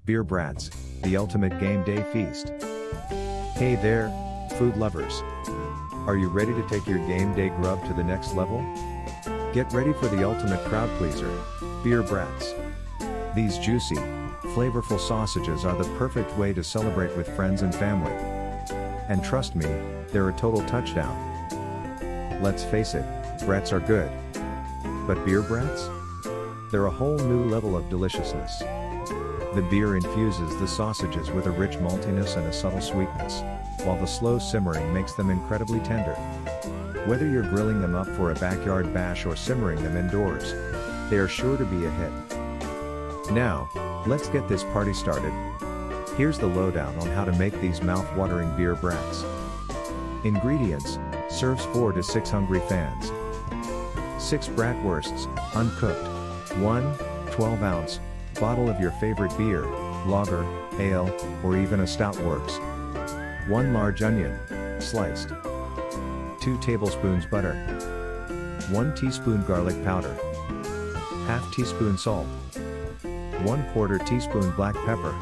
Beer Brats, the ultimate game day feast. Hey there, food lovers. Are you ready to take your game day grub to the next level? Get ready for the ultimate crowd pleaser, Beer Brats. These juicy, flavorful sausages are the perfect way to celebrate with friends and family. And trust me, they're a total touchdown. Let's face it, brats are good. But beer brats? They're a whole new level of deliciousness. The beer infuses the sausages with a rich maltiness and a subtle sweetness, while the slow simmering makes them incredibly tender. Whether you're grilling them up for a backyard bash or simmering them indoors, they are sure to be a hit. Now, let's get this party started. Here's the lowdown on how to make these mouth-watering beer brats. Ingredients: serves 4 to 6 hungry fans. 6 bratwursts, uncooked. 1 12-ounce bottle of your favorite beer, lager, ale, or even a stout works. 1 large onion, sliced. 2 tablespoons butter. 1 teaspoon garlic powder. Half teaspoon salt. 1/4 teaspoon black pepper.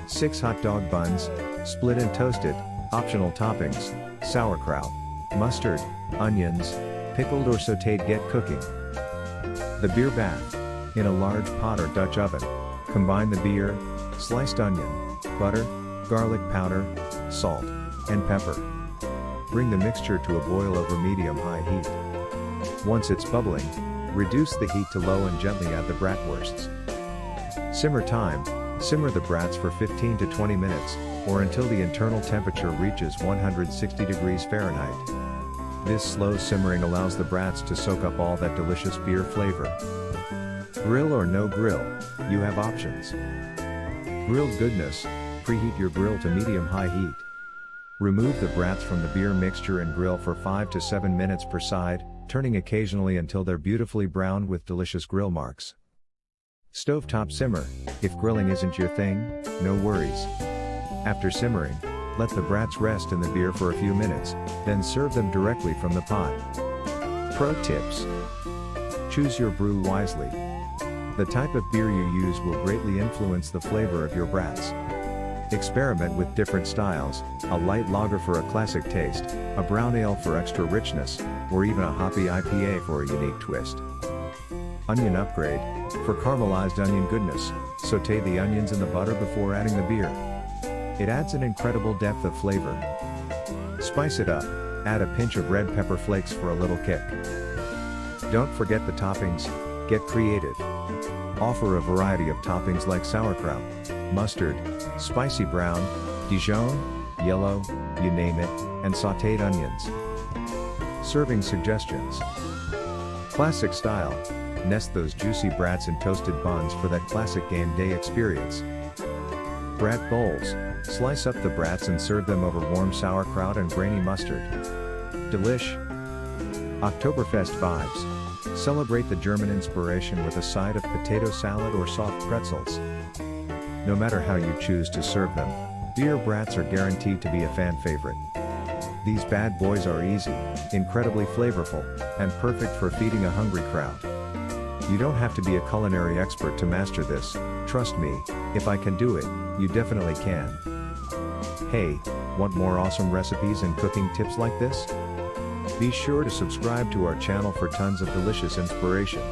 6 hot dog buns, split and toasted, optional toppings, sauerkraut, mustard, onions, pickled or sautéed. Get cooking. The beer bath. In a large pot or Dutch oven, combine the beer, sliced onion, butter, garlic powder, salt, and pepper. Bring the mixture to a boil over medium-high heat. Once it's bubbling, reduce the heat to low and gently add the bratwursts. Simmer time: simmer the brats for 15 to 20 minutes, or until the internal temperature reaches 160 degrees Fahrenheit. This slow simmering allows the brats to soak up all that delicious beer flavor. Grill or no grill, you have options. Grilled goodness: preheat your grill to medium-high heat. Remove the brats from the beer mixture and grill for 5 to 7 minutes per side, turning occasionally until they're beautifully browned with delicious grill marks. Stovetop simmer: if grilling isn't your thing, no worries. After simmering, let the brats rest in the beer for a few minutes, then serve them directly from the pot. Pro tips: choose your brew wisely. The type of beer you use will greatly influence the flavor of your brats. Experiment with different styles: a light lager for a classic taste, a brown ale for extra richness, or even a hoppy IPA for a unique twist. Onion upgrade: for caramelized onion goodness, sauté the onions in the butter before adding the beer. It adds an incredible depth of flavor. Spice it up: add a pinch of red pepper flakes for a little kick. Don't forget the toppings, get creative. Offer a variety of toppings like sauerkraut, mustard, spicy brown, Dijon, yellow, you name it, and sautéed onions. Serving suggestions: classic style: nest those juicy brats in toasted buns for that classic game day experience. Brat bowls: slice up the brats and serve them over warm sauerkraut and grainy mustard. Delish. Oktoberfest vibes: celebrate the German inspiration with a side of potato salad or soft pretzels. No matter how you choose to serve them, beer brats are guaranteed to be a fan favorite. These bad boys are easy, incredibly flavorful, and perfect for feeding a hungry crowd. You don't have to be a culinary expert to master this. Trust me, if I can do it, you definitely can. Hey, want more awesome recipes and cooking tips like this? Be sure to subscribe to our channel for tons of delicious inspiration.